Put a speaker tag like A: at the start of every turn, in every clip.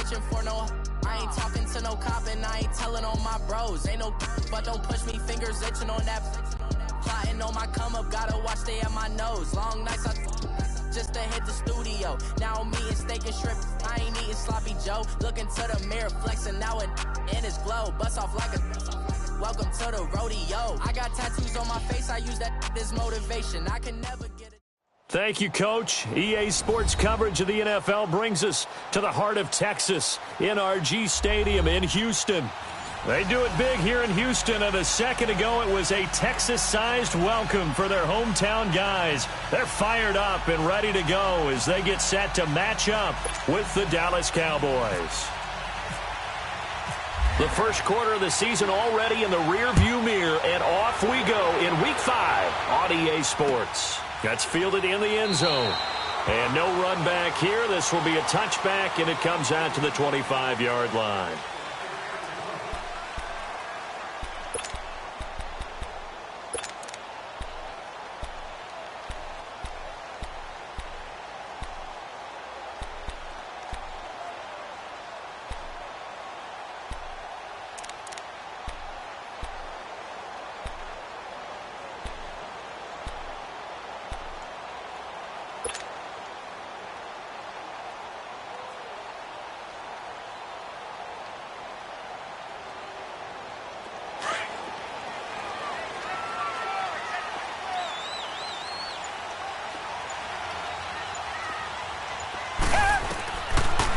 A: bitching for no. I ain't talking to no cop and I ain't telling on my bros. Ain't no but don't push me, fingers itching on that. Plotting on my come up, gotta watch stay at my nose. Long nights I just to hit the studio. Now I'm eating steak and shrimp. I ain't eating sloppy Joe. Looking to the mirror, flexing now and in his glow. Bust off like a welcome to the rodeo. I got tattoos on my face, I use that as motivation. I can never get it.
B: Thank you, Coach. EA Sports coverage of the NFL brings us to the heart of Texas, NRG Stadium in Houston. They do it big here in Houston, and a second ago it was a Texas-sized welcome for their hometown guys. They're fired up and ready to go as they get set to match up with the Dallas Cowboys. The first quarter of the season already in the rearview mirror, and off we go in Week 5 on EA Sports. That's fielded in the end zone. And no run back here. This will be a touchback, and it comes out to the 25-yard line.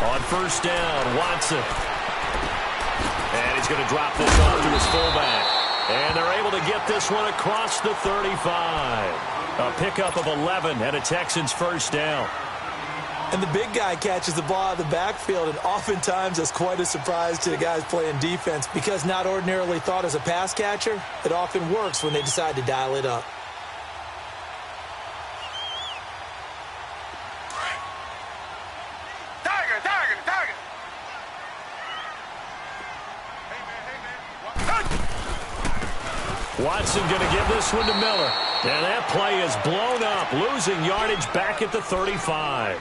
B: On first down, Watson. And he's going to drop this off to his fullback. And they're able to get this one across the 35. A pickup of 11 and a Texans first down.
C: And the big guy catches the ball out of the backfield, and oftentimes that's quite a surprise to the guys playing defense because not ordinarily thought as a pass catcher, it often works when they decide to dial it up.
B: Watson going to give this one to Miller. And that play is blown up, losing yardage back at the 35.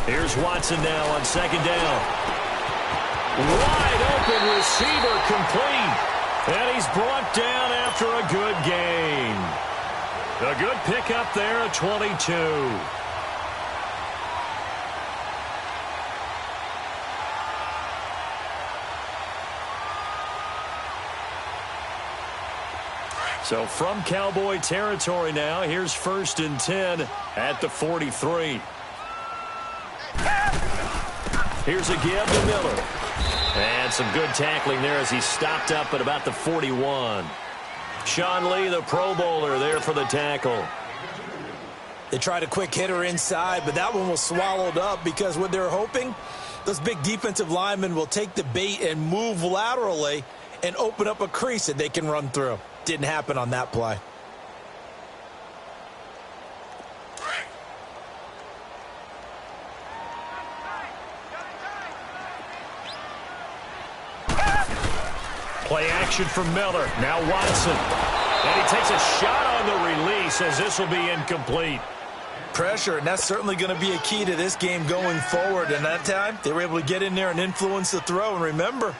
B: Here's Watson now on second down. Wide open receiver complete. And he's brought down after a good gain. A good pickup there at 22. So from Cowboy territory now, here's 1st and 10 at the 43. Here's a give to Miller. And some good tackling there as he stopped up at about the 41. Sean Lee, the Pro Bowler, there for the tackle.
C: They tried a quick hitter inside, but that one was swallowed up because what they're hoping, those big defensive linemen will take the bait and move laterally and open up a crease that they can run through. Didn't happen on that play.
B: Play action from Miller. Now Watson. And he takes a shot on the release as this will be incomplete.
C: Pressure, and that's certainly going to be a key to this game going forward. And that time, they were able to get in there and influence the throw. And remember,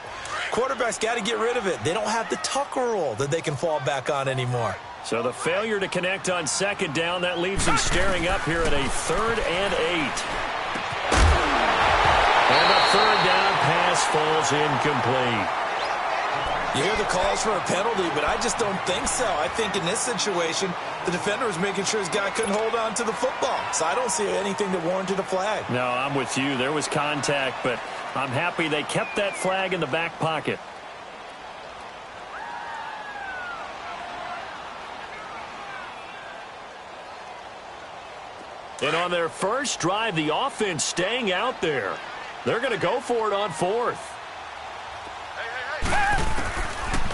C: quarterbacks got to get rid of it. They don't have the Tucker rule that they can fall back on anymore.
B: So the failure to connect on second down, that leaves him staring up here at a 3rd and 8. And the 3rd down pass falls incomplete.
C: You hear the calls for a penalty, but I just don't think so. I think in this situation, the defender was making sure his guy couldn't hold on to the football. So I don't see anything that warranted a flag.
B: No, I'm with you. There was contact, but I'm happy they kept that flag in the back pocket. And on their first drive, the offense staying out there. They're going to go for it on 4th.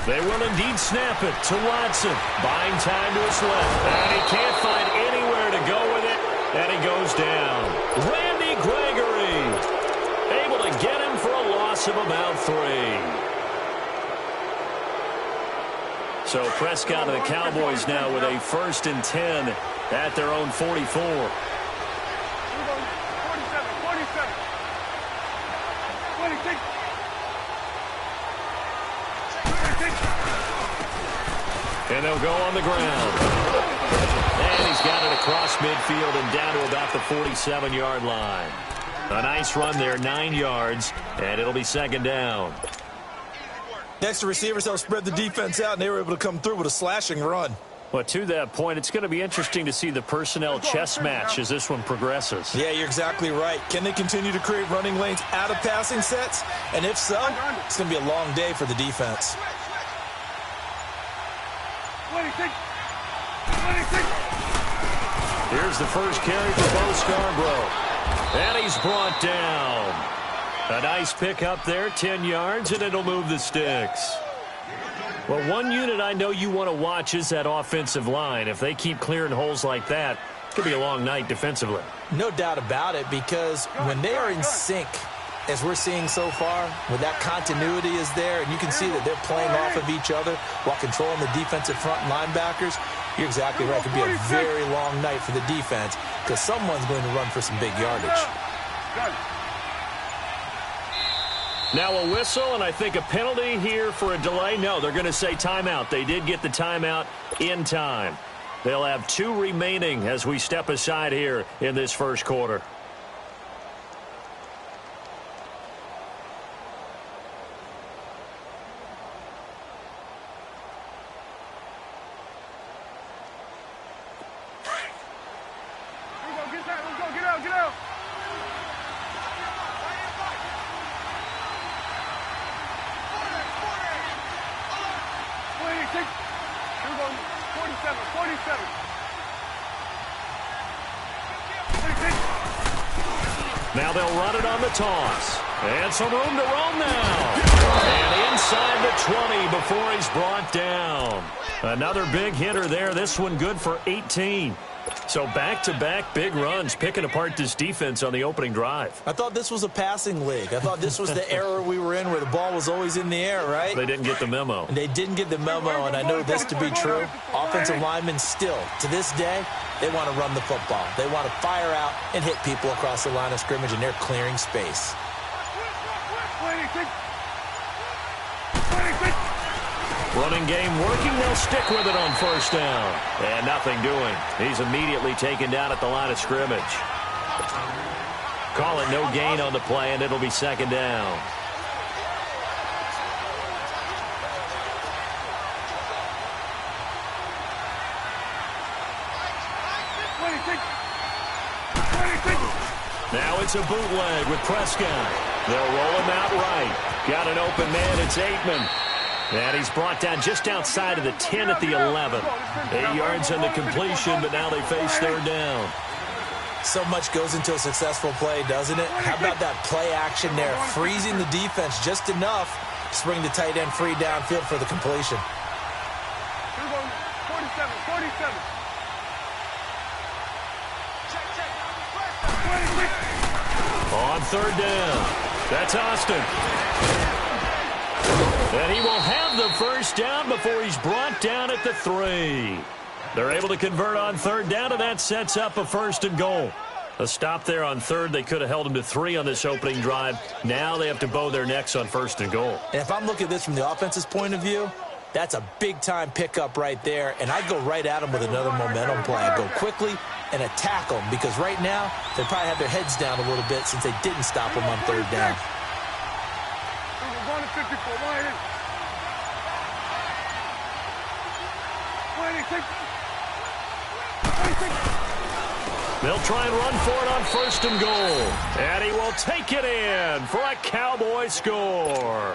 B: They will indeed snap it to Watson. Buying time to his left. And he can't find anywhere to go with it. And he goes down. Randy Gregory able to get him for a loss of about 3. So Prescott and the Cowboys now with a 1st and 10 at their own 44. And they'll go on the ground. And he's got it across midfield and down to about the 47-yard line. A nice run there, 9 yards, and it'll be 2nd down.
C: Next, the receivers help spread the defense out, and they were able to come through with a slashing run.
B: Well, to that point, it's going to be interesting to see the personnel chess match as this one progresses.
C: Yeah, you're exactly right. Can they continue to create running lanes out of passing sets? And if so, it's going to be a long day for the defense.
B: Here's the first carry for Bo Scarborough. And he's brought down. A nice pick up there, 10 yards, and it'll move the sticks. Well, one unit I know you want to watch is that offensive line. If they keep clearing holes like that, it could be a long night defensively.
C: No doubt about it, because when they are in sync, as we're seeing so far, when that continuity is there, and you can see that they're playing off of each other while controlling the defensive front linebackers, you're exactly right. It could be a very long night for the defense because someone's going to run for some big yardage.
B: Now a whistle, and I think a penalty here for a delay. No, they're going to say timeout. They did get the timeout in time. They'll have 2 remaining as we step aside here in this first quarter. Now they'll run it on the toss. And some room to roam now. And inside the 20 before he's brought down. Another big hitter there. This one good for 18. So back-to-back big runs picking apart this defense on the opening drive.
C: I thought this was a passing league. I thought this was the era we were in where the ball was always in the air, right?
B: They didn't get the memo.
C: They didn't get the memo, and I know this to be true. Offensive linemen still, to this day, they want to run the football. They want to fire out and hit people across the line of scrimmage, and they're clearing space.
B: Running game working. They'll stick with it on 1st down. And nothing doing. He's immediately taken down at the line of scrimmage. Call it no gain on the play, and it'll be 2nd down. Now it's a bootleg with Prescott. They'll roll him out right. Got an open man. It's Aikman. And he's brought down just outside of the 10 at the 11. 8 yards on the completion, but now they face 3rd down.
C: So much goes into a successful play, doesn't it? How about that play action there? Freezing the defense just enough to bring the tight end free downfield for the completion.
D: 47.
B: On 3rd down. That's Austin. And he will have the 1st down before he's brought down at the 3. They're able to convert on 3rd down, and that sets up a 1st and goal. A stop there on 3rd. They could have held him to 3 on this opening drive. Now they have to bow their necks on 1st and goal.
C: And if I'm looking at this from the offense's point of view, that's a big-time pickup right there, and I'd go right at them with another momentum play. I'd go quickly and attack them, because right now they probably have their heads down a little bit since they didn't stop them on 3rd down.
B: They'll try and run for it on 1st and goal. And he will take it in for a Cowboy score.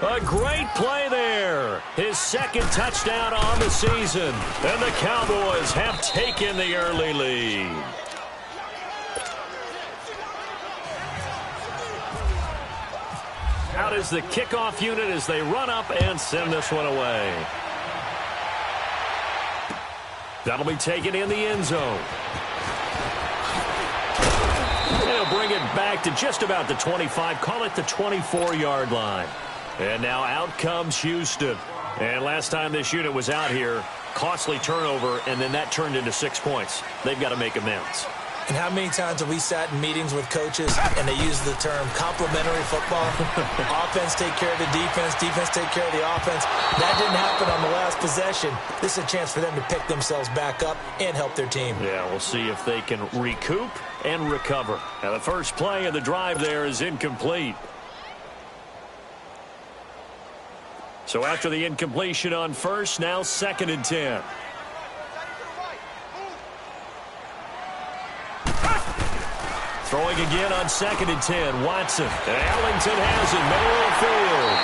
B: A great play there. His 2nd touchdown on the season. And the Cowboys have taken the early lead.
E: Out
B: out as the kickoff unit as they run up and send this one away. That'll be taken in the end zone. He'll bring it back to just about the 25, call it the 24-yard line. And now out comes Houston. And last time this unit was out here, costly turnover, and then that turned into 6 points. They've got to make amends.
C: And how many times have we sat in meetings with coaches and they use the term complementary football? Offense take care of the defense, defense take care of the offense. That didn't happen on the last possession. This is a chance for them to pick themselves back up and help their team.
B: Yeah, we'll see if they can recoup and recover. Now the first play of the drive there is incomplete. So after the incompletion on first, now 2nd and 10. Throwing again on 2nd and 10. Watson. And Ellington has it, middle of the field.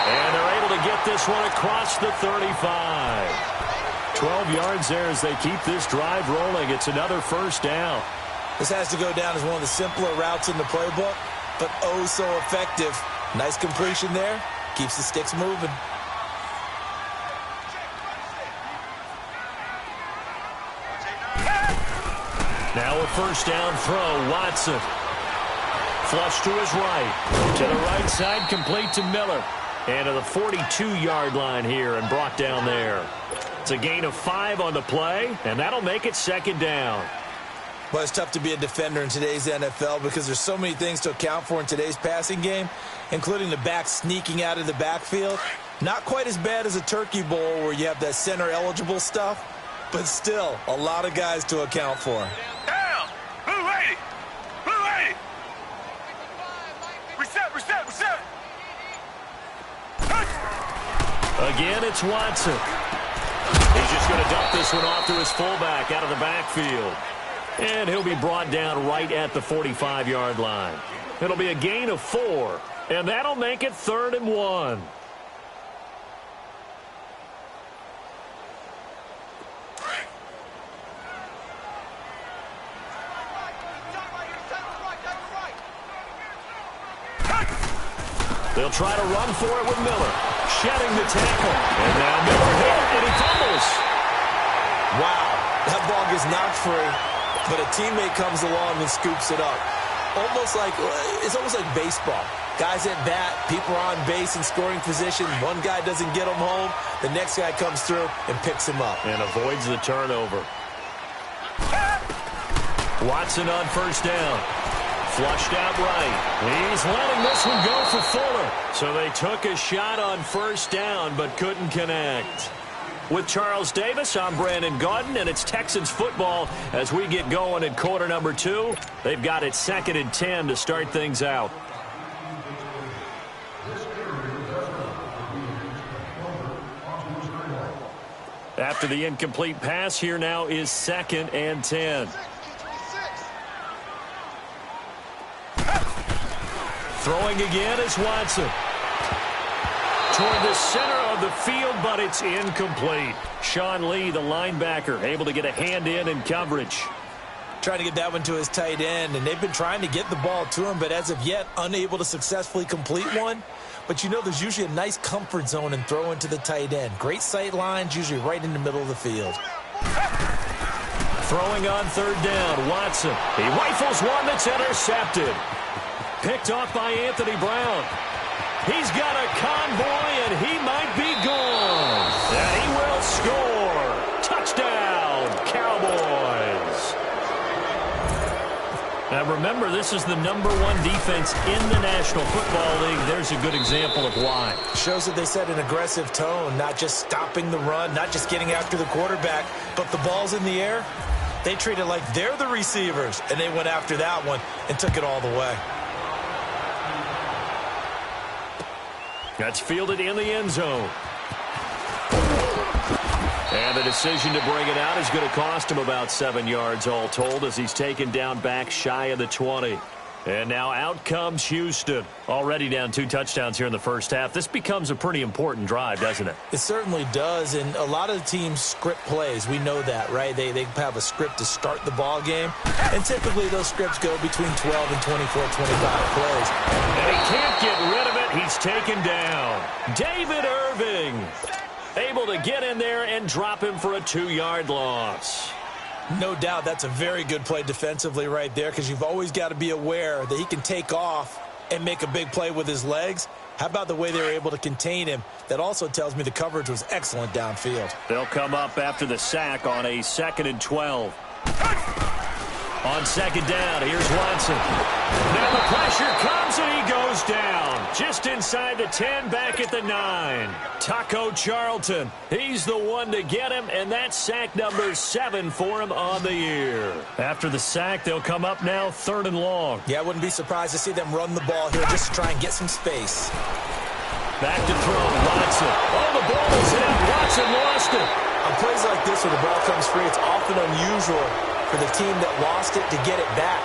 B: And they're able to get this one across the 35. 12 yards there as they keep this drive rolling. It's another first down.
C: This has to go down as one of the simpler routes in the playbook, but oh so effective. Nice completion there. Keeps the sticks moving.
B: Now a first down throw. Watson. Flush to his right. To the right side, complete to Miller. And to the 42-yard line here and brought down there. It's a gain of 5 on the play, and that'll make it 2nd down.
C: Well, it's tough to be a defender in today's NFL because there's so many things to account for in today's passing game, including the back sneaking out of the backfield. Not quite as bad as a turkey bowl where you have that center-eligible stuff, but still a lot of guys to account for.
D: Down! Blue 80! Blue 80! Reset, reset, reset!
B: Again, it's Watson. He's just going to dump this one off to his fullback out of the backfield. And he'll be brought down right at the 45-yard line. It'll be a gain of 4, and that'll make it 3rd and 1. They'll try to run for it with Miller. Shedding the tackle. And now Miller hit, and he fumbles.
C: Wow, that ball gets knocked free, but a teammate comes along and scoops it up. It's almost like baseball. Guys at bat, people are on base in scoring position. One guy doesn't get him home. The next guy comes through and picks him up.
B: And avoids the turnover. Watson on first down. Flushed out right. He's letting this one go for Fuller. So they took a shot on first down but couldn't connect. With Charles Davis, I'm Brandon Gaudin, and it's Texans football as we get going in quarter number 2. They've got it 2nd and 10 to start things out. After the incomplete pass, here now is 2nd and 10. Throwing again is Watson. Toward the center of the field, but it's incomplete. Sean Lee, the linebacker, able to get a hand in coverage.
C: Trying to get that one to his tight end, and they've been trying to get the ball to him, but as of yet, unable to successfully complete one. But you know there's usually a nice comfort zone in throwing to the tight end. Great sight lines, usually right in the middle of the field.
B: Throwing on 3rd down, Watson. He rifles one that's intercepted. Picked off by Anthony Brown. He's got a convoy, and he might be gone. And he will score. Touchdown, Cowboys. Now remember, this is the #1 defense in the National Football League. There's a good example of why.
C: Shows that they set an aggressive tone, not just stopping the run, not just getting after the quarterback, but the ball's in the air. They treat it like they're the receivers, and they went after that one and took it all the way.
B: That's fielded in the end zone. And the decision to bring it out is going to cost him about 7 yards all told as he's taken down back shy of the 20. And now out comes Houston. Already down 2 touchdowns here in the first half. This becomes a pretty important drive, doesn't it?
C: It certainly does, and a lot of the teams script plays. We know that, right? They have a script to start the ball game, and typically those scripts go between 12 and 24, 25 plays.
B: And he can't get rid of it. And he's taken down. David Irving able to get in there and drop him for a 2-yard loss.
C: No doubt that's a very good play defensively right there, because you've always got to be aware that he can take off and make a big play with his legs. How about the way they were able to contain him? That also tells me the coverage was excellent downfield.
B: They'll come up after the sack on a 2nd and 12. On 2nd down, here's Watson. Now the pressure comes and he goes down. Just inside the 10, back at the 9. Taco Charlton, he's the one to get him, and that's sack number 7 for him on the year. After the sack, they'll come up now 3rd and long.
C: Yeah, I wouldn't be surprised to see them run the ball here just to try and get some space.
B: Back to throw, Watson. Oh, the ball is in. Watson lost it.
C: On plays like this where the ball comes free, it's often unusual for the team that lost it to get it back,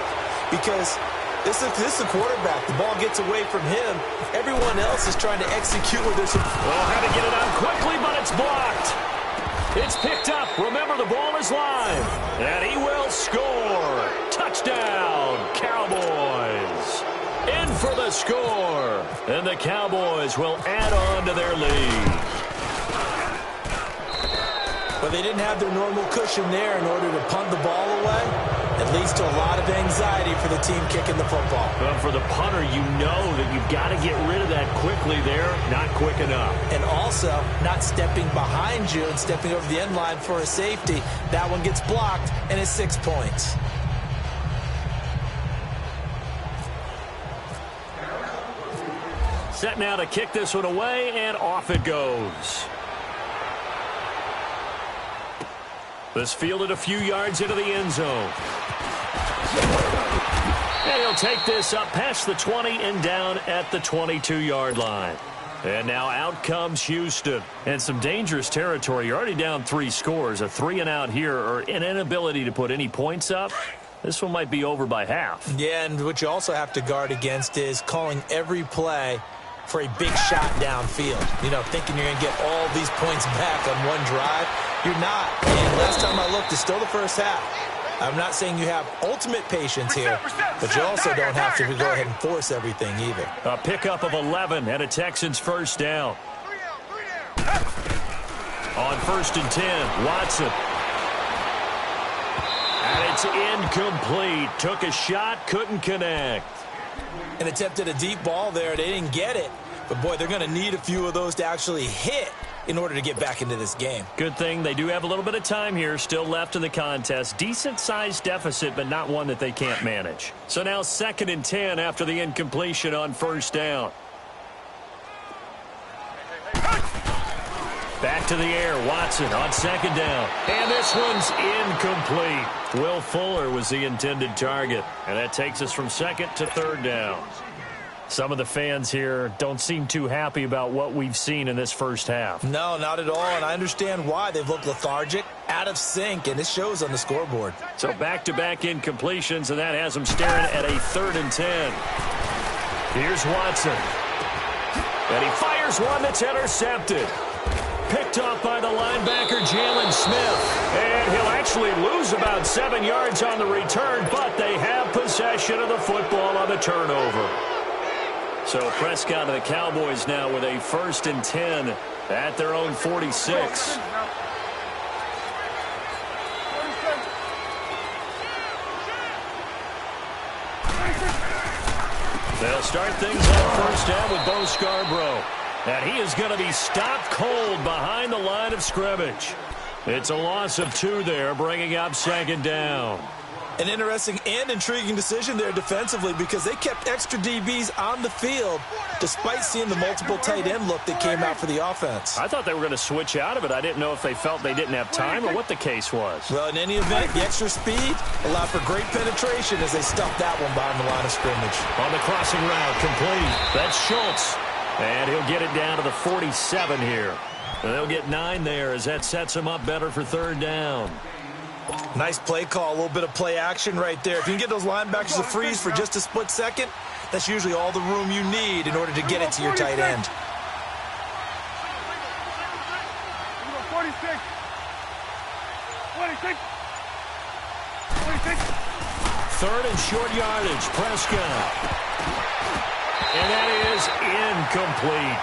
C: because this is a quarterback. The ball gets away from him. Everyone else is trying to execute with this.
B: Oh, had to get it out quickly, but it's blocked. It's picked up. Remember, the ball is live. And he will score. Touchdown, Cowboys. In for the score. And the Cowboys will add on to their lead.
C: But they didn't have their normal cushion there in order to punt the ball away. It leads to a lot of anxiety for the team kicking the football.
B: Well, for the punter, you know that you've got to get rid of that quickly there. Not quick enough.
C: And also, not stepping behind you and stepping over the end line for a safety. That one gets blocked, and it's 6 points.
B: Set now to kick this one away, and off it goes. This fielded a few yards into the end zone. And he'll take this up past the 20 and down at the 22-yard line. And now out comes Houston. And some dangerous territory. You're already down 3 scores. A 3-and-out here, or an inability to put any points up. This one might be over by half.
C: Yeah, and what you also have to guard against is calling every play for a big shot downfield. You know, thinking you're going to get all these points back on one drive. You're not. And last time I looked, it's still the first half. I'm not saying you have ultimate patience here, but you also don't have to go ahead and force everything either.
B: A pickup of 11 and a Texans first down. On 1st and 10, Watson. And it's incomplete. Took a shot, couldn't connect.
C: And attempted a deep ball there. They didn't get it. But, boy, they're going to need a few of those to actually hit in order to get back into this game.
B: Good thing they do have a little bit of time here still left in the contest. Decent-sized deficit, but not one that they can't manage. So now 2nd and 10 after the incompletion on 1st down. Back to the air, Watson on 2nd down. And this one's incomplete. Will Fuller was the intended target. And that takes us from 2nd to 3rd down. Some of the fans here don't seem too happy about what we've seen in this first half.
C: No, not at all, and I understand why. They've looked lethargic, out of sync, and it shows on the scoreboard.
B: So back-to-back incompletions, and that has them staring at a 3rd and 10. Here's Watson. And he fires one that's intercepted. Picked off by the linebacker, Jalen Smith. And he'll actually lose about 7 yards on the return, but they have possession of the football on the turnover. So Prescott and the Cowboys now with a 1st and 10 at their own 46. They'll start things on 1st down with Bo Scarborough. And he is going to be stopped cold behind the line of scrimmage. It's a loss of 2 there, bringing up 2nd down.
C: An interesting and intriguing decision there defensively, because they kept extra DBs on the field despite seeing the multiple tight end look that came out for the offense.
B: I thought they were going to switch out of it. I didn't know if they felt they didn't have time or what the case was.
C: Well, in any event, the extra speed allowed for great penetration as they stuffed that one behind the line of scrimmage.
B: On the crossing route, complete. That's Schultz. And he'll get it down to the 47 here. And they'll get 9 there as that sets him up better for 3rd down.
C: Nice play call, a little bit of play action right there. If you can get those linebackers to freeze for just a split second, that's usually all the room you need in order to get it to your tight end.
D: 46.
B: 3rd and short yardage, Prescott. And that is incomplete.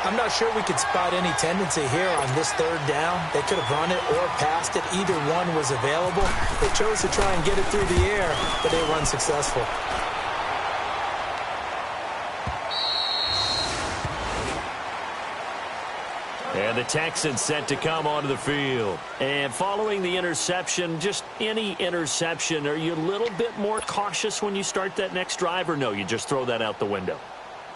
C: I'm not sure we could spot any tendency here on this third down. They could have run it or passed it. Either one was available. They chose to try and get it through the air, but they were unsuccessful.
B: And the Texans set to come onto the field. And following the interception, just any interception, are you a little bit more cautious when you start that next drive, or no, you just throw that out the window?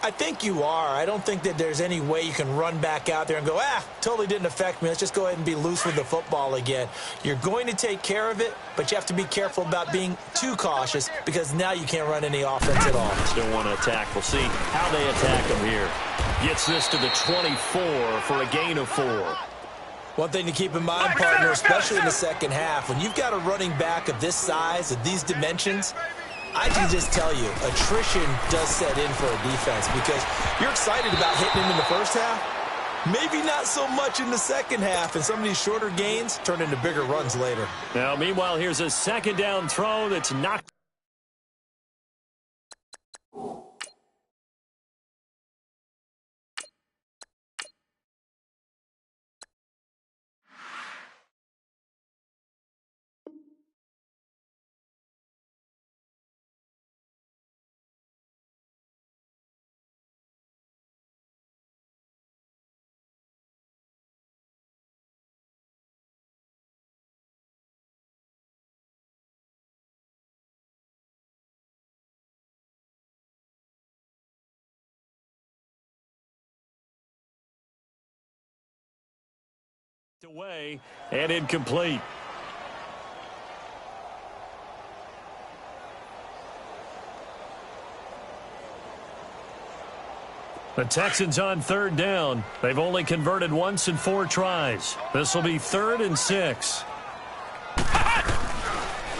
C: I think you are. I don't think that there's any way you can run back out there and go, totally didn't affect me. Let's just go ahead and be loose with the football again. You're going to take care of it, but you have to be careful about being too cautious because now you can't run any offense at all.
B: Still want to attack. We'll see how they attack him here. Gets this to the 24 for a gain of 4.
C: One thing to keep in mind, partner, especially in the second half, when you've got a running back of this size, of these dimensions, I can just tell you, attrition does set in for a defense because you're excited about hitting him in the first half. Maybe not so much in the second half, and some of these shorter gains turn into bigger runs later.
B: Now, meanwhile, here's a second down throw that's knocked. Away and incomplete. The Texans on third down. They've only converted once in 4 tries. This will be 3rd and 6.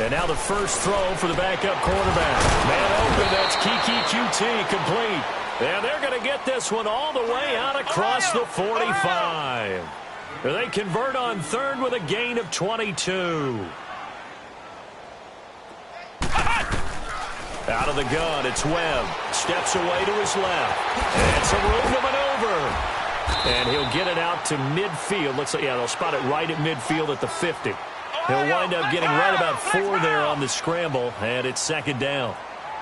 B: And now the first throw for the backup quarterback. Man open, that's Kiki QT complete. And they're going to get this one all the way out across the 45. They convert on 3rd with a gain of 22. Out of the gun, it's Webb. Steps away to his left. And some room to maneuver. And he'll get it out to midfield. Looks like, they'll spot it right at midfield at the 50. He'll wind up getting right about 4 there on the scramble, and it's 2nd down.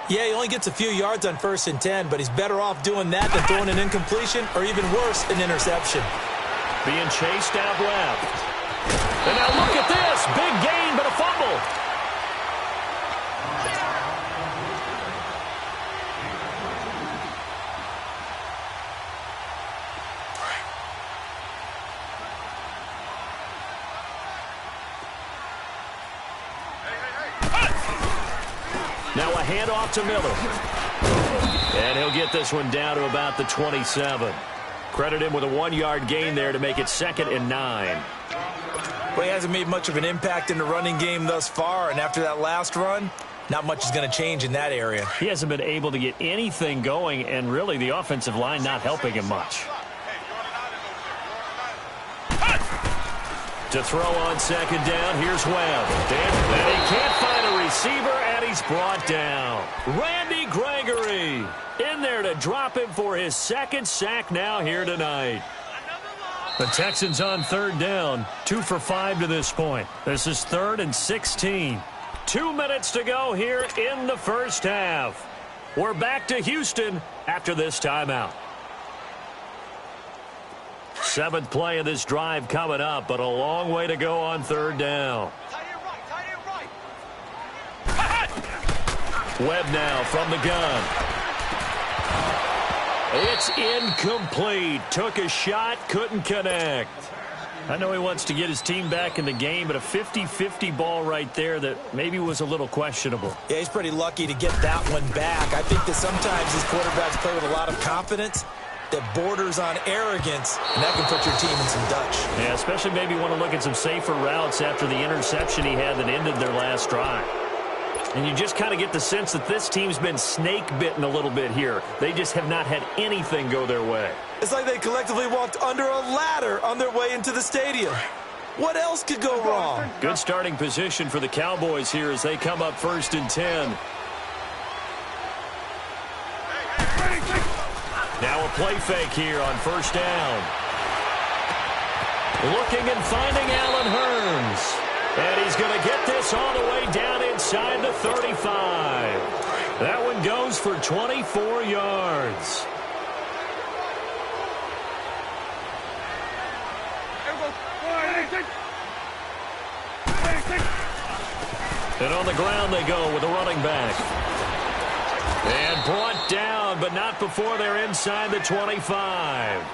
C: Yeah, he only gets a few yards on 1st and 10, but he's better off doing that than throwing an incompletion or even worse, an interception.
B: Being chased out left. And now look at this. Big gain, but a fumble. Now a handoff to Miller. And he'll get this one down to about the 27. Credit him with a 1-yard gain there to make it 2nd and 9.
C: Well, he hasn't made much of an impact in the running game thus far, and after that last run, not much is going to change in that area.
B: He hasn't been able to get anything going, and really the offensive line not helping him much. To throw on 2nd down, here's Webb. And he can't find a receiver, and he's brought down. Randy Gregory in there to drop him for his 2nd sack now here tonight. The Texans on 3rd down, 2 for 5 to this point. This is 3rd and 16. 2 minutes to go here in the first half. We're back to Houston after this timeout. 7th play of this drive coming up, but a long way to go on 3rd down. Webb now from the gun. It's incomplete. Took a shot, couldn't connect. I know he wants to get his team back in the game, but a 50-50 ball right there that maybe was a little questionable.
C: Yeah, he's pretty lucky to get that one back. I think that sometimes these quarterbacks play with a lot of confidence that borders on arrogance, and that can put your team in some Dutch.
B: Yeah, especially maybe want to look at some safer routes after the interception he had that ended their last drive. And you just kind of get the sense that this team's been snake-bitten a little bit here. They just have not had anything go their way.
C: It's like they collectively walked under a ladder on their way into the stadium. What else could go wrong?
B: Good starting position for the Cowboys here as they come up 1st and 10.
D: Ready,
B: they'll play fake here on first down. Looking and finding Allen Hurns. And he's going to get this all the way down inside the 35. That one goes for 24 yards. And on the ground they go with a running back. And brought down, but not before they're inside the 25.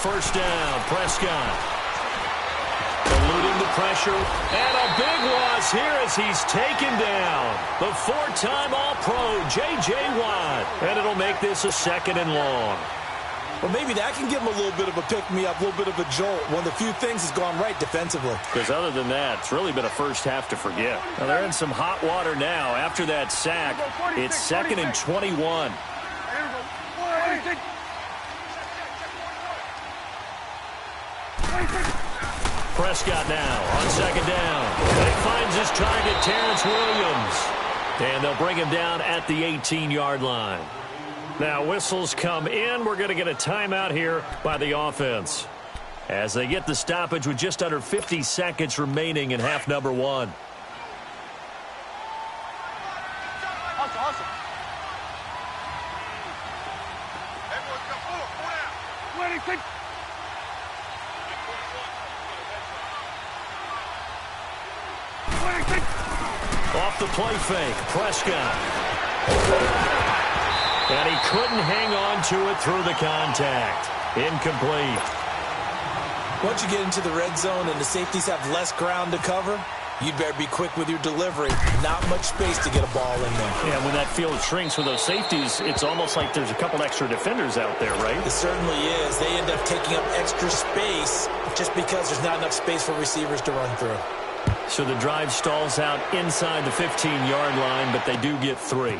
B: First down, Prescott. Eluding the pressure. And a big loss here as he's taken down. The four-time All-Pro, J.J. Watt. And it'll make this a 2nd and long.
C: Well, maybe that can give him a little bit of a pick-me-up, a little bit of a jolt. One of the few things has gone right defensively.
B: Because other than that, it's really been a first half to forget. Now, they're in some hot water now. After that sack, it's 2nd and 21. Prescott now on 2nd down. And he finds his target, Terrence Williams. And they'll bring him down at the 18-yard line. Now whistles come in. We're going to get a timeout here by the offense as they get the stoppage with just under 50 seconds remaining in half number 1. Off the play fake, Prescott. And he couldn't hang on to it through the contact. Incomplete.
C: Once you get into the red zone and the safeties have less ground to cover, you'd better be quick with your delivery. Not much space to get a ball in there.
B: Yeah, when that field shrinks for those safeties, it's almost like there's a couple extra defenders out there, right?
C: It certainly is. They end up taking up extra space just because there's not enough space for receivers to run through.
B: So the drive stalls out inside the 15-yard line, but they do get 3.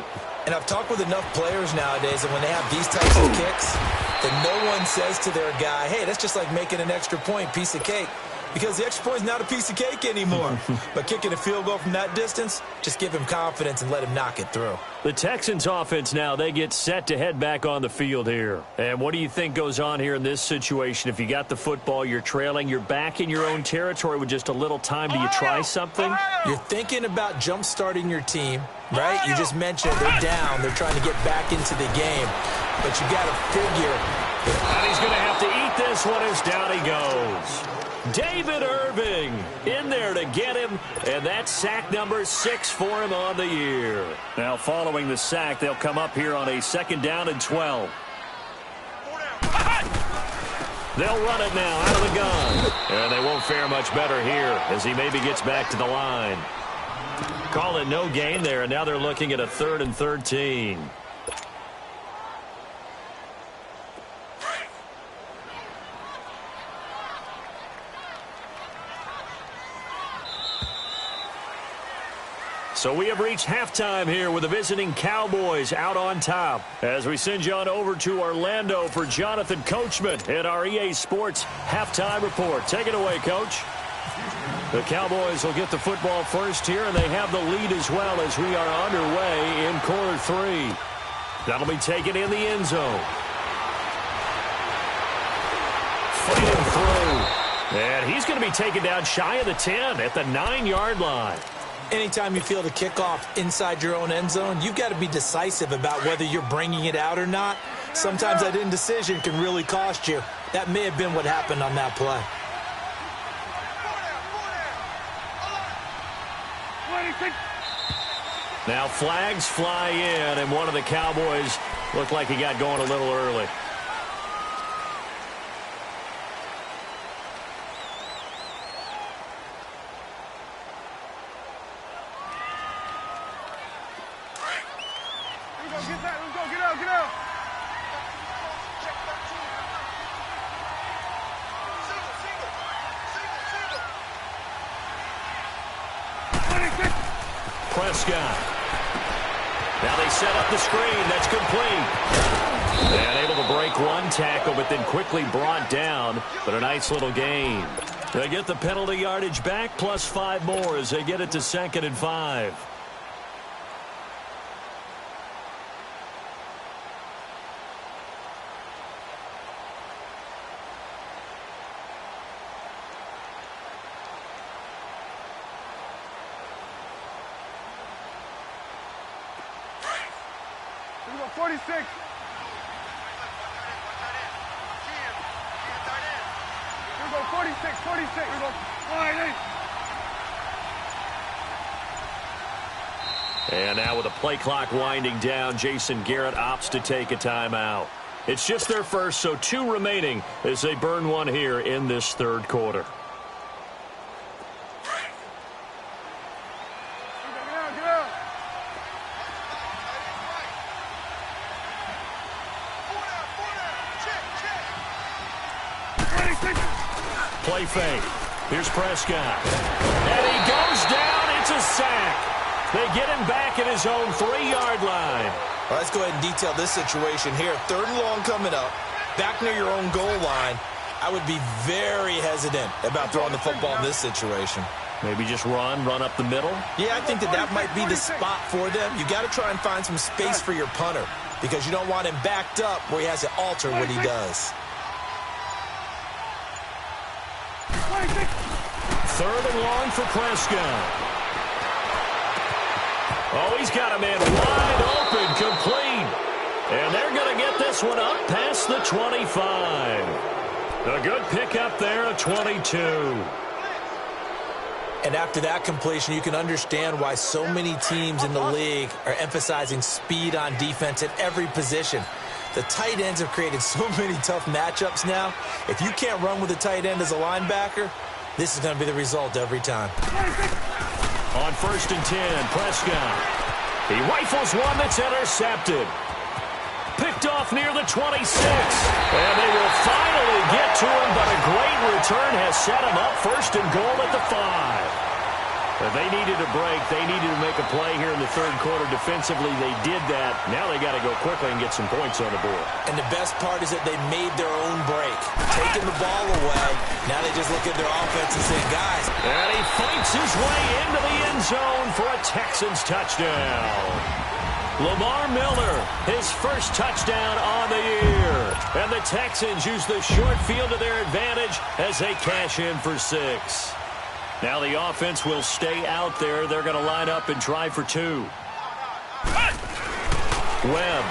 C: And I've talked with enough players nowadays, and when they have these types of kicks, that no one says to their guy, hey, that's just like making an extra point, piece of cake. Because the extra point is not a piece of cake anymore. But kicking a field goal from that distance, just give him confidence and let him knock it through.
B: The Texans offense now, they get set to head back on the field here. And what do you think goes on here in this situation? If you got the football, you're trailing, you're back in your own territory with just a little time. Do you try something?
C: You're thinking about jump-starting your team, right? You just mentioned they're down. They're trying to get back into the game. But you got to figure.
B: And he's going to have to eat this one as down he goes. David Irving in there to get him, and that's sack number 6 for him on the year. Now following the sack, they'll come up here on a 2nd down and 12. They'll run it now out of the gun, and they won't fare much better here as he maybe gets back to the line. Call it no gain there, and now they're looking at a 3rd and 13. So we have reached halftime here with the visiting Cowboys out on top. As we send you on over to Orlando for Jonathan Coachman at our EA Sports Halftime Report. Take it away, Coach. The Cowboys will get the football first here, and they have the lead as well as we are underway in quarter 3. That'll be taken in the end zone. Fighting through. And he's going to be taken down shy of the 10 at the 9-yard line.
C: Anytime you feel the kickoff inside your own end zone, you've got to be decisive about whether you're bringing it out or not. Sometimes that indecision can really cost you. That may have been what happened on that play.
B: Now flags fly in, and one of the Cowboys looked like he got going a little early. Prescott. Now they set up the screen. That's complete. And able to break one tackle, but then quickly brought down. But a nice little gain. They get the penalty yardage back, plus 5 more as they get it to 2nd and 5.
D: Here we go, 46. Here we go, 46, 46. Here we go, 48.
B: And now with the play clock winding down, Jason Garrett opts to take a timeout. It's just their first, so 2 remaining as they burn one here in this 3rd quarter. Play fake. Here's Prescott. And he goes down. It's a sack. They get him back at his own 3-yard line.
C: Well, let's go ahead and detail this situation here. 3rd and long coming up. Back near your own goal line. I would be very hesitant about throwing the football in this situation.
B: Maybe just run up the middle?
C: Yeah, I think that might be the spot for them. You got to try and find some space for your punter because you don't want him backed up where he has to alter what he does.
B: 3rd and long for Prescott. Oh, he's got a man wide open, complete. And they're going to get this one up past the 25. A good pickup there at 22.
C: And after that completion, you can understand why so many teams in the league are emphasizing speed on defense at every position. The tight ends have created so many tough matchups now. If you can't run with a tight end as a linebacker, this is going to be the result every time.
B: On 1st and 10, Prescott. He rifles one that's intercepted. Picked off near the 26. And they will finally get to him, but a great return has set him up 1st and goal at the 5. If they needed a break, they needed to make a play here in the 3rd quarter. Defensively, they did that. Now they got to go quickly and get some points on the board.
C: And the best part is that they made their own break. Taking the ball away. Now they just look at their offense and say, guys.
B: And he fights his way into the end zone for a Texans touchdown. Lamar Miller, his first touchdown on the year. And the Texans use the short field to their advantage as they cash in for 6. Now the offense will stay out there. They're going to line up and try for 2. Webb.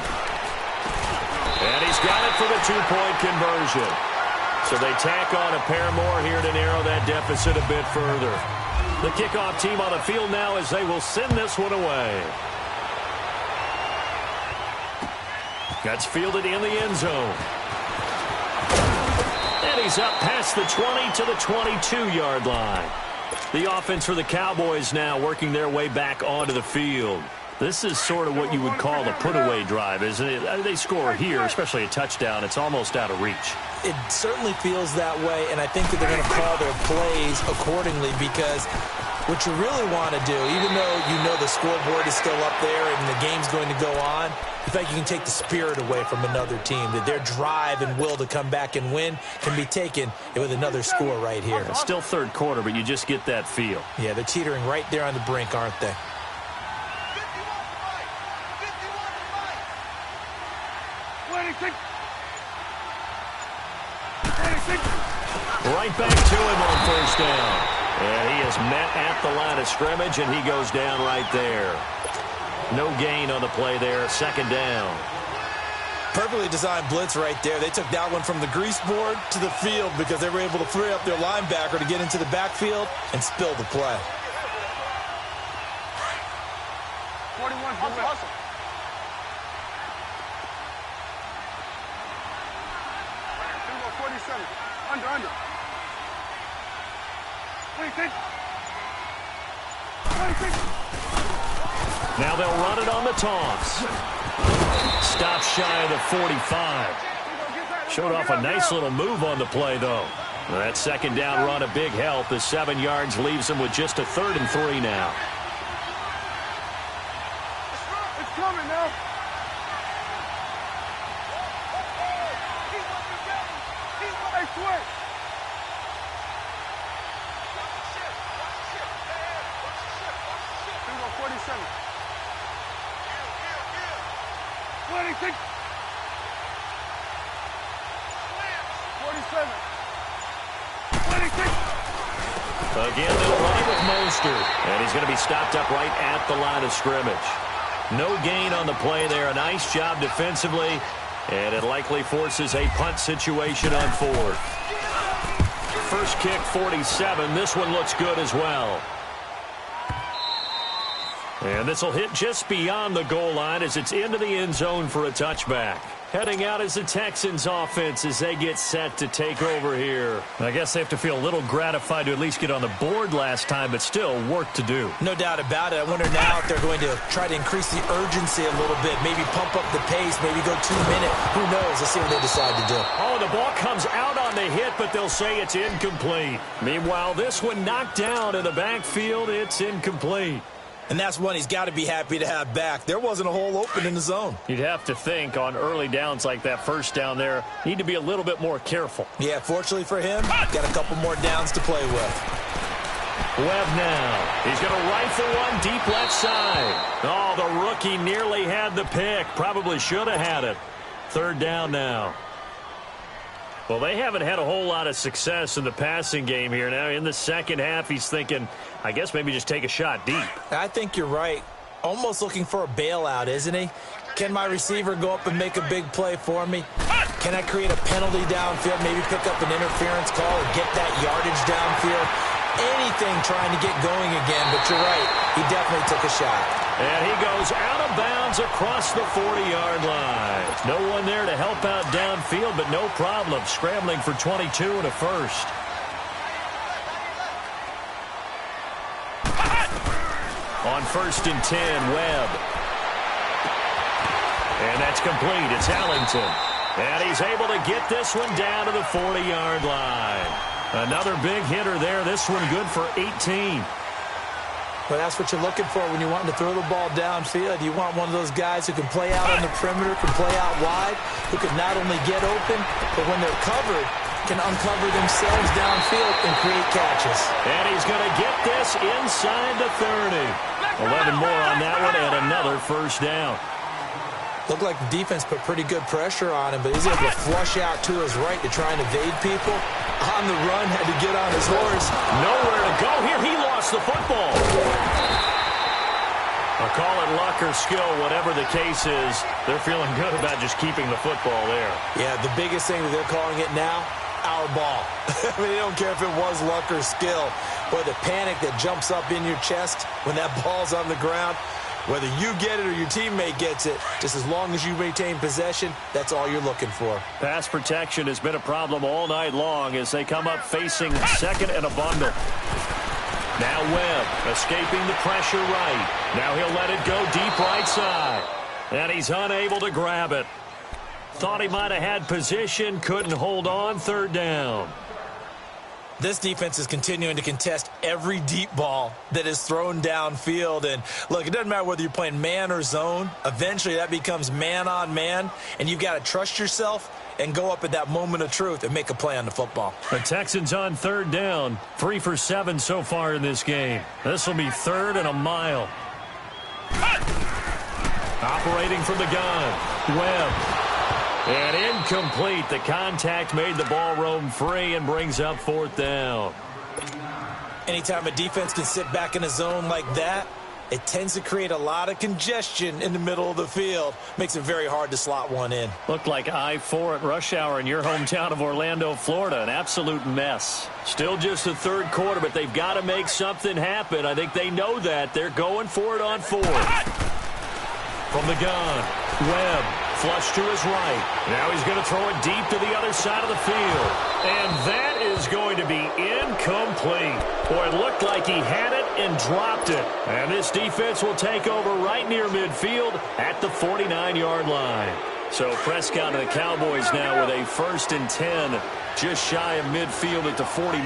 B: And he's got it for the 2-point conversion. So they tack on a pair more here to narrow that deficit a bit further. The kickoff team on the field now as they will send this one away. That's fielded in the end zone. And he's up past the 20 to the 22-yard line. The offense for the Cowboys now working their way back onto the field. This is sort of what you would call a put-away drive, isn't it? They score here, especially a touchdown. It's almost out of reach.
C: It certainly feels that way, and I think that they're going to call their plays accordingly because what you really want to do, even though you know the scoreboard is still up there and the game's going to go on, in fact, you can take the spirit away from another team, that their drive and will to come back and win can be taken with another score right here.
B: It's still 3rd quarter, but you just get that feel.
C: Yeah, they're teetering right there on the brink, aren't they?
B: Right back to him on 1st down. And he is met at the line of scrimmage, and he goes down right there. No gain on the play there. 2nd down.
C: Perfectly designed blitz right there. They took that one from the grease board to the field because they were able to free up their linebacker to get into the backfield and spill the play.
D: 41, hustle. Here we go, 47. Under. 26.
B: Now they'll run it on the toss. Stop shy of the 45. Showed off a nice little move on the play, though. That 2nd down run a big help. The 7 yards leaves them with just a 3rd and 3 now.
D: 26. 47. 26.
B: Again, they'll run it with Mostert. And he's going to be stopped up right at the line of scrimmage. No gain on the play there. A nice job defensively. And it likely forces a punt situation on fourth. First kick, 47. This one looks good as well. And this will hit just beyond the goal line as it's into the end zone for a touchback. Heading out is the Texans offense as they get set to take over here. I guess they have to feel a little gratified to at least get on the board last time, but still work to do.
C: No doubt about it. I wonder now if they're going to try to increase the urgency a little bit, maybe pump up the pace, maybe go 2 minute. Who knows? Let's see what they decide to do.
B: Oh, the ball comes out on the hit, but they'll say it's incomplete. Meanwhile, this one knocked down in the backfield. It's incomplete.
C: And that's one he's got to be happy to have back. There wasn't a hole open in the zone.
B: You'd have to think on early downs like that first down there, need to be a little bit more careful.
C: Yeah, fortunately for him, got a couple more downs to play with.
B: Webb now. He's going to rifle one deep left side. Oh, the rookie nearly had the pick. Probably should have had it. Third down now. Well, they haven't had a whole lot of success in the passing game here. Now, in the second half, he's thinking, I guess maybe just take a shot deep.
C: I think you're right. Almost looking for a bailout, isn't he? Can my receiver go up and make a big play for me? Can I create a penalty downfield, maybe pick up an interference call or get that yardage downfield? Anything trying to get going again, but you're right. He definitely took a shot.
B: And he goes out of bounds across the 40-yard line. No one there to help out downfield, but no problem. Scrambling for 22 and a first. On 1st and 10, Webb. And that's complete. It's Ellington. And he's able to get this one down to the 40-yard line. Another big hitter there. This one good for 18.
C: Well, that's what you're looking for when you want to throw the ball downfield. You want one of those guys who can play out on the perimeter, can play out wide, who can not only get open, but when they're covered, can uncover themselves downfield and create catches.
B: And he's going to get this inside the 30. 11 more on that one and another first down.
C: Looked like the defense put pretty good pressure on him, but he's able to flush out to his right to try and evade people. On the run, had to get on his horse.
B: Nowhere to go here. He lost the football. I'll call it luck or skill, whatever the case is. They're feeling good about just keeping the football there.
C: Yeah, the biggest thing that they're calling it now, our ball. I mean, they don't care if it was luck or skill. Boy, the panic that jumps up in your chest when that ball's on the ground, whether you get it or your teammate gets it, just as long as you maintain possession, that's all you're looking for.
B: Pass protection has been a problem all night long as they come up facing second and a bundle. Now Webb escaping the pressure right. Now he'll let it go deep right side. And he's unable to grab it. Thought he might have had position, couldn't hold on, third down.
C: This defense is continuing to contest every deep ball that is thrown downfield. And, look, it doesn't matter whether you're playing man or zone. Eventually that becomes man on man, and you've got to trust yourself and go up at that moment of truth and make a play on the football.
B: The Texans on third down, 3 for 7 so far in this game. This will be third and a mile. Operating from the gun, Webb. And incomplete. The contact made the ball roam free and brings up fourth down.
C: Anytime a defense can sit back in a zone like that, it tends to create a lot of congestion in the middle of the field. Makes it very hard to slot one in.
B: Looked like I-4 at rush hour in your hometown of Orlando, Florida. An absolute mess. Still just the third quarter, but they've got to make something happen. I think they know that. They're going for it on fourth. From the gun, Webb. Flush to his right. Now he's going to throw it deep to the other side of the field. And that is going to be incomplete. Boy, it looked like he had it and dropped it. And this defense will take over right near midfield at the 49-yard line. So Prescott and the Cowboys now with a 1st and 10, just shy of midfield at the 49.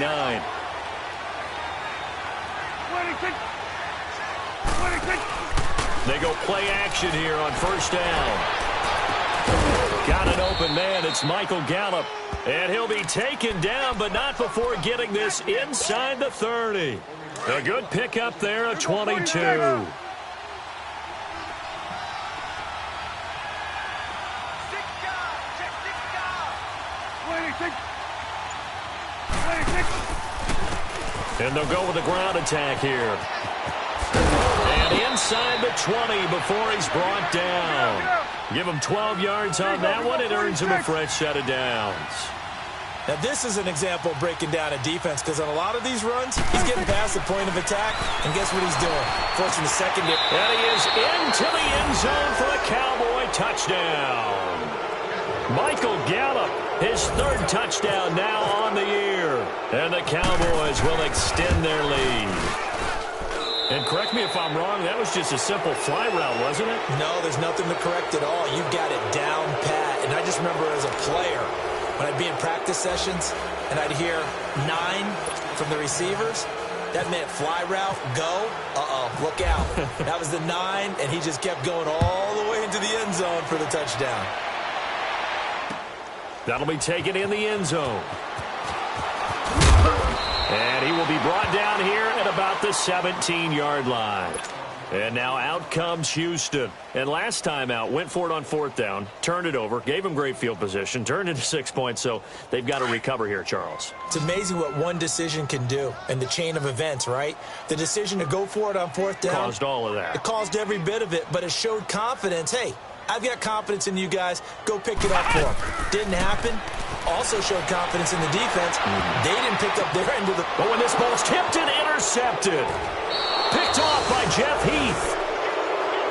D: 26. 26.
B: They go play action here on first down. Got an open man. It's Michael Gallup. And he'll be taken down, but not before getting this inside the 30. A good pickup there, a 22. And they'll go with the ground attack here. And inside the 20 before he's brought down. Give him 12 yards on that one. It earns him a fresh set of downs.
C: Now, this is an example of breaking down a defense, because on a lot of these runs, he's getting past the point of attack, and guess what he's doing? Forcing the secondary.
B: And he is into the end zone for a Cowboy touchdown. Michael Gallup, his third touchdown now on the year. And the Cowboys will extend their lead. And correct me if I'm wrong, that was just a simple fly route, wasn't it?
C: No, there's nothing to correct at all. You got it down pat. And I just remember as a player, when I'd be in practice sessions and I'd hear 9 from the receivers, that meant fly route, go, look out. That was the 9, and he just kept going all the way into the end zone for the touchdown.
B: That'll be taken in the end zone. And he will be brought down here at about the 17-yard line. And now out comes Houston. And last time out, went for it on 4th down, turned it over, gave him great field position, turned into 6 points, so they've got to recover here, Charles.
C: It's amazing what one decision can do in the chain of events, right? The decision to go for it on 4th down.
B: Caused all of that.
C: It caused every bit of it, but it showed confidence. Hey, I've got confidence in you guys. Go pick it up for them. Didn't happen. Also showed confidence in the defense. They didn't pick up their end of the...
B: But when this ball's tipped and intercepted. Picked off by Jeff Heath.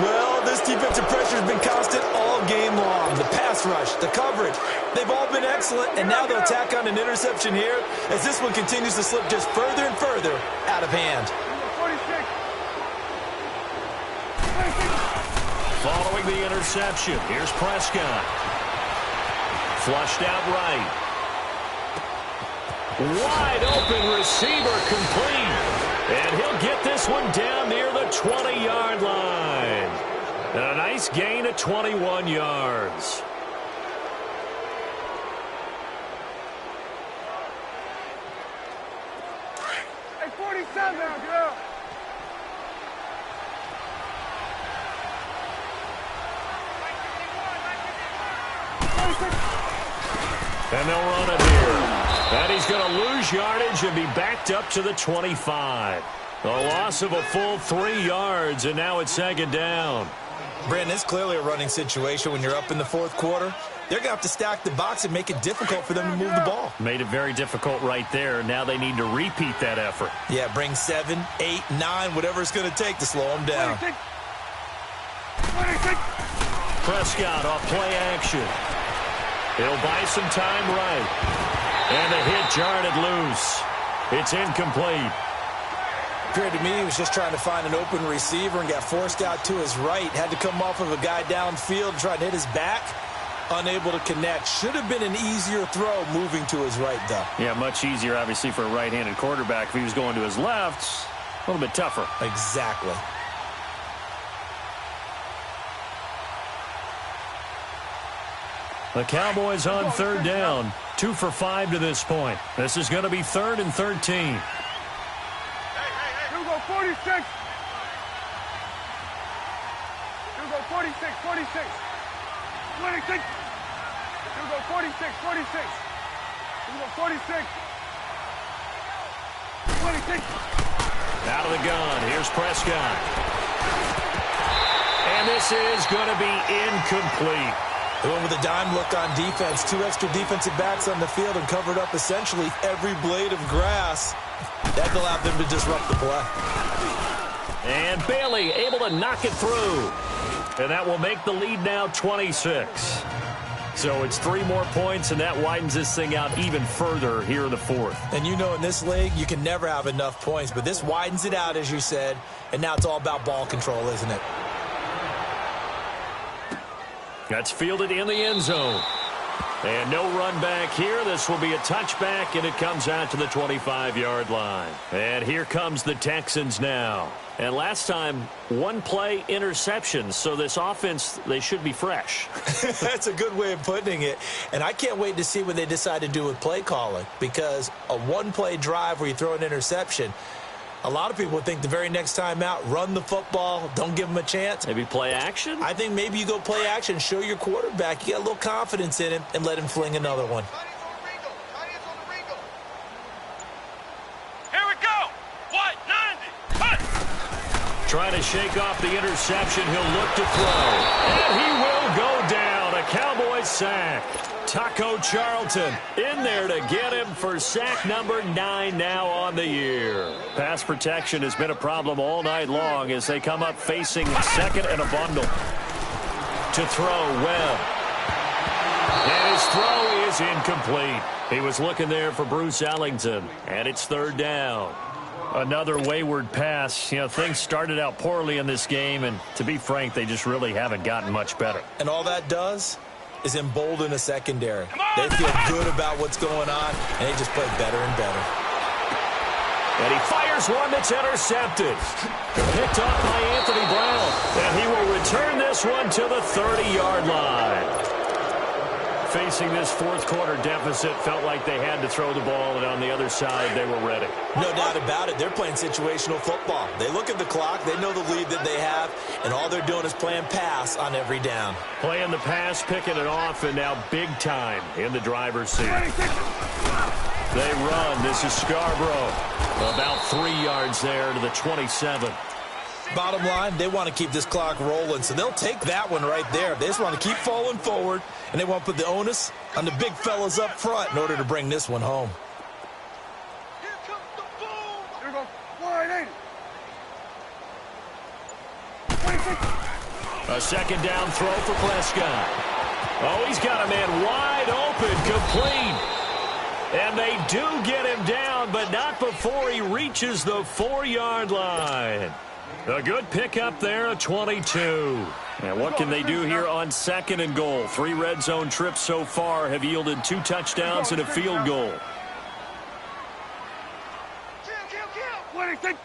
C: Well, this defensive pressure has been constant all game long. The pass rush, the coverage, they've all been excellent, and now they'll tack on an interception here as this one continues to slip just further and further out of hand.
D: 46.
B: Following the interception, here's Prescott. Flushed out right. Wide open receiver complete. And he'll get this one down near the 20-yard line. And a nice gain of 21 yards.
D: Hey, 47 now, girl.
B: And they'll run it here. And he's going to lose yardage and be backed up to the 25. A loss of a full 3 yards, and now it's 2nd down.
C: Brandon, it's clearly a running situation when you're up in the 4th quarter. They're going to have to stack the box and make it difficult for them to move the ball.
B: Made it very difficult right there. Now they need to repeat that effort.
C: Yeah, bring 7, 8, 9, whatever it's going to take to slow them down.
D: 26.
B: Prescott off play action. He'll buy some time right. And the hit jarred loose. It's incomplete.
C: Appeared to me he was just trying to find an open receiver and got forced out to his right. Had to come off of a guy downfield and try to hit his back. Unable to connect. Should have been an easier throw moving to his right, though.
B: Yeah, much easier, obviously, for a right-handed quarterback. If he was going to his left, a little bit tougher.
C: Exactly.
B: The Cowboys on 3rd down. 2 for 5 to this point. This is going to be 3rd and 13.
D: Here we go, 46. Here we go, 46, 46. 26. Here we go, 46, 46. Here we go, 46. 26.
B: Out of the gun. Here's Prescott. And this is going to be incomplete.
C: They went with a dime look on defense. 2 extra defensive backs on the field and covered up essentially every blade of grass. That allowed them to disrupt the play.
B: And Bailey able to knock it through. And that will make the lead now 26. So it's 3 more points, and that widens this thing out even further here in the 4th.
C: And you know in this league, you can never have enough points. But this widens it out, as you said. And now it's all about ball control, isn't it?
B: That's fielded in the end zone. And no run back here. This will be a touchback, and it comes out to the 25-yard line. And here comes the Texans now. And last time, 1 play interception. So this offense, they should be fresh.
C: That's a good way of putting it. And I can't wait to see what they decide to do with play calling. Because a 1-play drive where you throw an interception, a lot of people think the very next time out, run the football, don't give them a chance.
B: Maybe play action?
C: I think maybe you go play action, show your quarterback, you got a little confidence in him, and let him fling another one.
B: Trying to shake off the interception. He'll look to throw. And he will go down. A Cowboys sack. Taco Charlton in there to get him for sack number 9 now on the year. Pass protection has been a problem all night long as they come up facing second and a bundle. To throw, Webb. And his throw is incomplete. He was looking there for Bruce Ellington, and it's third down. Another wayward pass. You know, things started out poorly in this game, and to be frank, they just really haven't gotten much better.
C: And all that does is embolden a secondary. They feel good about what's going on, and they just play better and better.
B: And he fires one that's intercepted. Picked off by Anthony Brown. And he will return this one to the 30-yard line. Facing this fourth quarter deficit, felt like they had to throw the ball, and on the other side, they were ready.
C: No doubt about it. They're playing situational football. They look at the clock. They know the lead that they have, and all they're doing is playing pass on every down.
B: Playing the pass, picking it off, and now big time in the driver's seat. They run. This is Scarborough. About 3 yards there to the 27.
C: Bottom line, they want to keep this clock rolling, so they'll take that one right there. They just want to keep falling forward, and they want to put the onus on the big fellas up front in order to bring this one home.
D: Here comes the boom. Here we go. 180. 26.
B: A second down throw for Prescott. Oh, he's got a man wide open, complete. And they do get him down, but not before he reaches the 4-yard line. A good pickup there, a 22. And what can they do here on second and goal? 3 red zone trips so far have yielded 2 touchdowns and a field goal.
D: 26.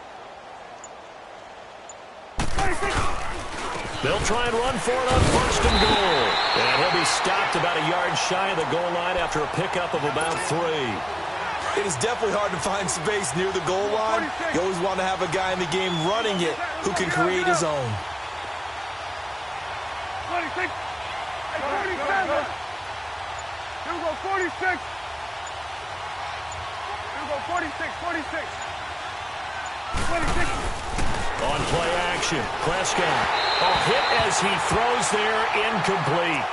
B: They'll try and run for it on first and goal. And he'll be stopped about a yard shy of the goal line after a pickup of about 3.
C: It is definitely hard to find space near the goal line. You always want to have a guy in the game running it who can create his own.
D: 26. 47. Here we go, 46. Here we go, 46, 46. 26.
B: On play action, Prescott. A hit as he throws there, incomplete.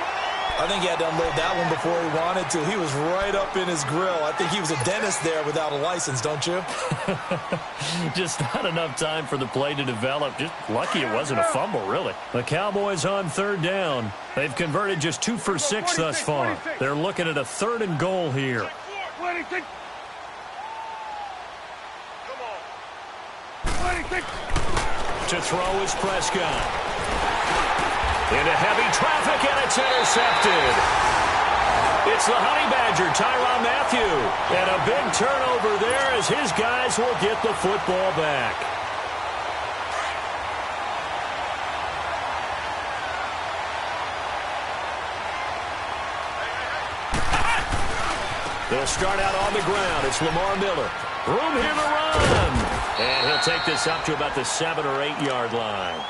C: I think he had to unload that one before he wanted to. He was right up in his grill. I think he was a dentist there without a license, don't you?
B: Just not enough time for the play to develop. Just lucky it wasn't a fumble, really. The Cowboys on third down. They've converted just 2 for 6 thus far. They're looking at a third and goal here.
D: 26. Come on. 26.
B: To throw is Prescott. Into heavy traffic, and it's intercepted. It's the Honey Badger, Tyrann Mathieu. And a big turnover there as his guys will get the football back. They'll start out on the ground. It's Lamar Miller. Room here to run. And he'll take this up to about the 7 or 8 yard line.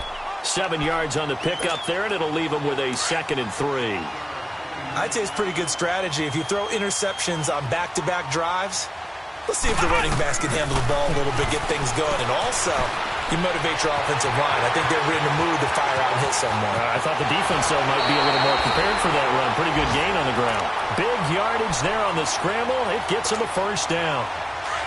B: 7 yards on the pickup there, and it'll leave him with a 2nd and 3.
C: I'd say it's pretty good strategy. If you throw interceptions on back-to-back drives, let's see if the running backs can handle the ball a little bit, get things going. And also, you motivate your offensive line. I think they're in the mood to fire out and hit someone.
B: I thought the defense, though, might be a little more prepared for that run. Pretty good gain on the ground. Big yardage there on the scramble. It gets him a first down.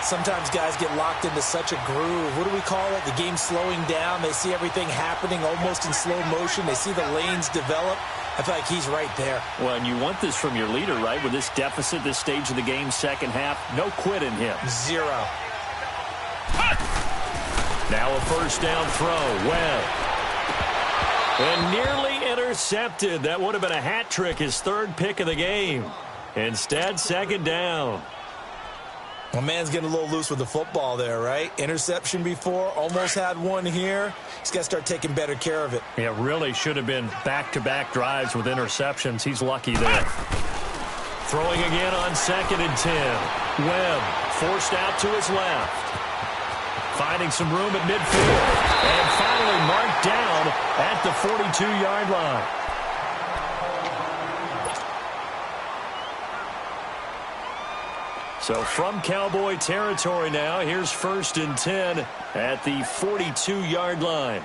C: Sometimes guys get locked into such a groove. What do we call it? The game's slowing down. They see everything happening almost in slow motion. They see the lanes develop. I feel like he's right there.
B: Well, and you want this from your leader, right? With this deficit, this stage of the game, second half, no quit in him.
C: 0.
B: Now a first down throw. Webb. And nearly intercepted. That would have been a hat trick, his 3rd pick of the game. Instead, second down.
C: Well, man's getting a little loose with the football there, right? Interception before, almost had one here. He's got to start taking better care of it.
B: Yeah, really should have been back-to-back drives with interceptions. He's lucky there. Throwing again on 2nd and 10. Webb forced out to his left. Finding some room at midfield. And finally marked down at the 42-yard line. So from Cowboy territory now, here's 1st and 10 at the 42-yard line.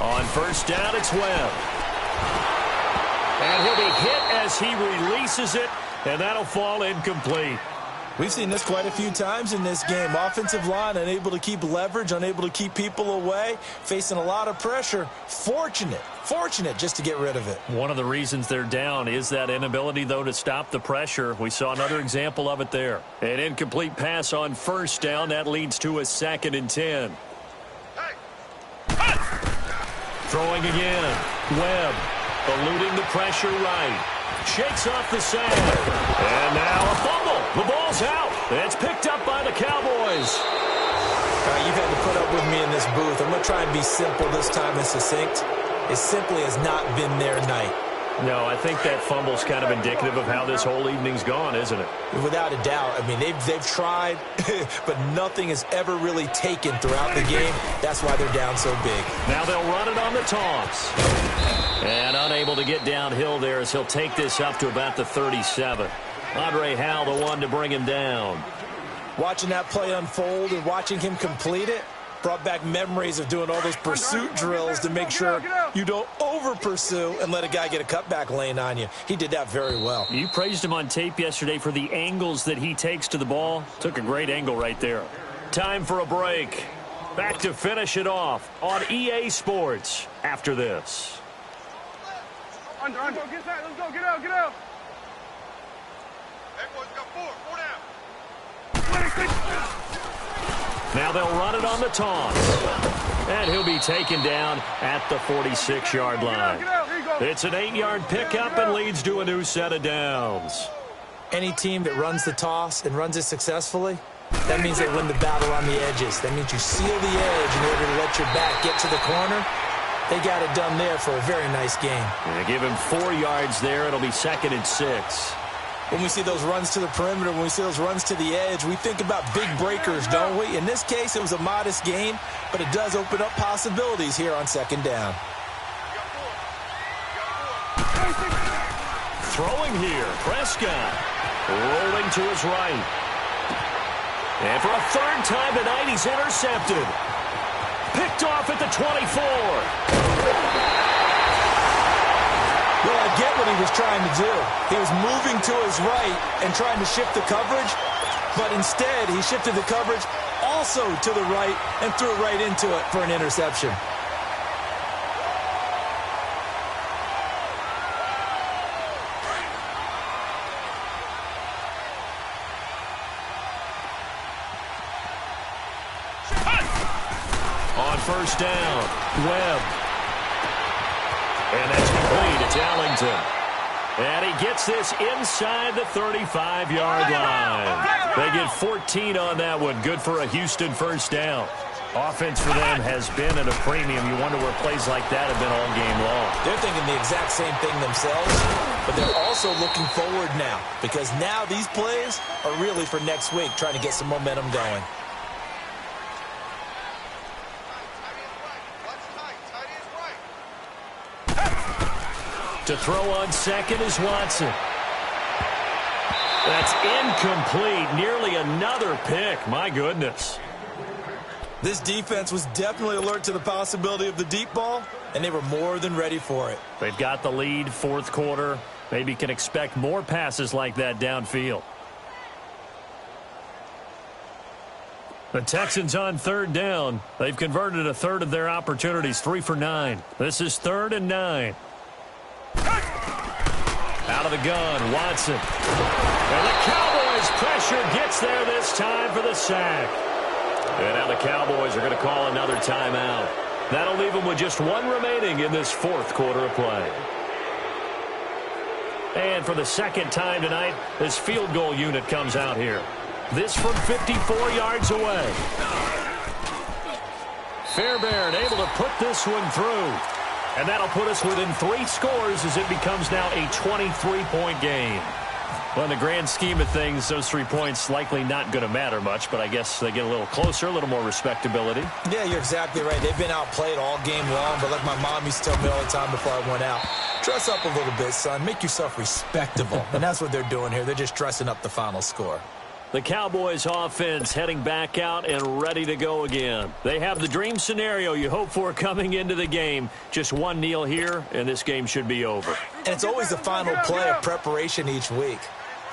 B: On 1st down, it's Webb. And he'll be hit as he releases it, and that'll fall incomplete.
C: We've seen this quite a few times in this game. Offensive line unable to keep leverage, unable to keep people away, facing a lot of pressure. Fortunate just to get rid of it.
B: One of the reasons they're down is that inability, though, to stop the pressure. We saw another example of it there. An incomplete pass on 1st down. That leads to a 2nd and 10. Throwing again. Webb eluding the pressure right. Shakes off the sand. And now a fumble. The ball's out. It's picked up by the Cowboys.
C: You've had to put up with me in this booth. I'm going to try and be simple this time and succinct. It simply has not been their night.
B: No, I think that fumble's kind of indicative of how this whole evening's gone, isn't it?
C: Without a doubt. I mean, they've tried, but nothing has ever really taken throughout the game. That's why they're down so big.
B: Now they'll run it on the toss. And unable to get downhill there as he'll take this up to about the 37. Andre Howell, the one to bring him down.
C: Watching that play unfold and watching him complete it brought back memories of doing all those pursuit drills to make sure you don't over-pursue and let a guy get a cutback lane on you. He did that very well.
B: You praised him on tape yesterday for the angles that he takes to the ball. Took a great angle right there. Time for a break. Back to finish it off on EA Sports after this.
D: Under, get that, let's go, get out. Hey, boys, got four down.
B: Now they'll run it on the toss. And he'll be taken down at the 46-yard line. It's an 8-yard pickup and leads to a new set of downs.
C: Any team that runs the toss and runs it successfully, that means they win the battle on the edges. That means you seal the edge in order to let your back get to the corner. They got it done there for a very nice game.
B: And they give him 4 yards there. It'll be 2nd and 6.
C: When we see those runs to the perimeter, when we see those runs to the edge, we think about big breakers, don't we? In this case, it was a modest gain, but it does open up possibilities here on 2nd down.
B: Throwing here, Prescott. Rolling to his right. And for a 3rd time tonight, he's intercepted. Picked off at the 24.
C: Well, I get what he was trying to do. He was moving to his right and trying to shift the coverage, but instead he shifted the coverage also to the right and threw it right into it for an interception.
B: On 1st down, Webb. And that's complete. It's Ellington. And he gets this inside the 35-yard line. They get 14 on that one. Good for a Houston 1st down. Offense for them has been at a premium. You wonder where plays like that have been all game long.
C: They're thinking the exact same thing themselves, but they're also looking forward now because now these plays are really for next week, trying to get some momentum going.
B: To throw on 2nd is Watson. That's incomplete. Nearly another pick. My goodness.
C: This defense was definitely alert to the possibility of the deep ball, and they were more than ready for it.
B: They've got the lead, 4th quarter. Maybe can expect more passes like that downfield. The Texans on 3rd down. They've converted a 1/3 of their opportunities, 3 for 9. This is 3rd and 9. Out of the gun, Watson. And the Cowboys pressure gets there this time for the sack. And now the Cowboys are going to call another timeout. That'll leave them with just 1 remaining in this 4th quarter of play. And for the 2nd time tonight, this field goal unit comes out here. This from 54 yards away. Fairbairn able to put this one through. And that'll put us within 3 scores as it becomes now a 23-point game. Well, in the grand scheme of things, those 3 points likely not going to matter much, but I guess they get a little closer, a little more respectability.
C: Yeah, you're exactly right. They've been outplayed all game long, but like my mom used to tell me all the time before I went out, dress up a little bit, son. Make yourself respectable. And that's what they're doing here. They're just dressing up the final score.
B: The Cowboys offense heading back out and ready to go again. They have the dream scenario you hope for coming into the game. Just one kneel here, and this game should be over.
C: And it's always the final play of preparation each week.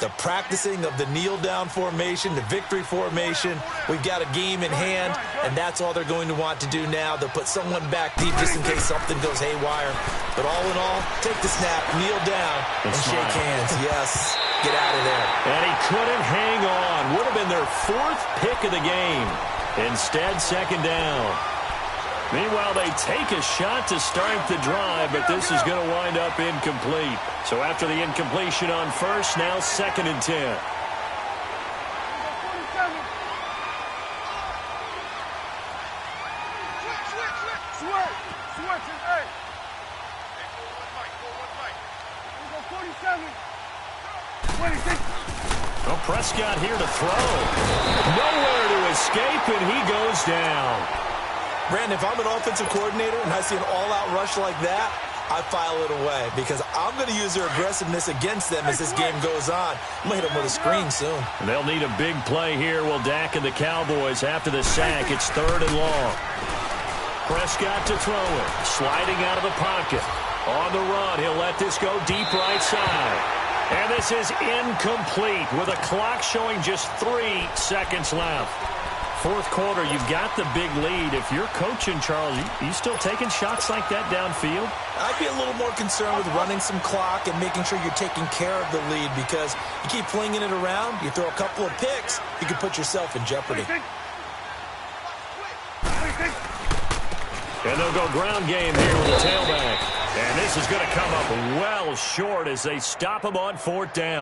C: The practicing of the kneel-down formation, the victory formation. We've got a game in hand, and that's all they're going to want to do now. They'll put someone back deep just in case something goes haywire. But all in all, take the snap, kneel down, and shake hands. Yes, get out of there.
B: And he couldn't hang on. Would have been their 4th pick of the game. Instead, 2nd down. Meanwhile, they take a shot to start the drive, but this is going to wind up incomplete. So after the incompletion on first, now 2nd and 10. Well, Prescott here to throw. Nowhere to escape, and he goes down.
C: Brandon, if I'm an offensive coordinator and I see an all-out rush like that, I file it away because I'm going to use their aggressiveness against them as this game goes on. I'm going to hit them with a screen soon.
B: And they'll need a big play here. Will Dak and the Cowboys after the sack. It's 3rd and long. Prescott to throw it. Sliding out of the pocket. On the run, he'll let this go deep right side. And this is incomplete with a clock showing just 3 seconds left. 4th quarter, you've got the big lead. If you're coaching, Charles, you still taking shots like that downfield?
C: I'd be a little more concerned with running some clock and making sure you're taking care of the lead because you keep flinging it around, you throw a couple of picks, you can put yourself in jeopardy.
B: And they'll go ground game here with the tailback. And this is going to come up well short as they stop him on 4th down.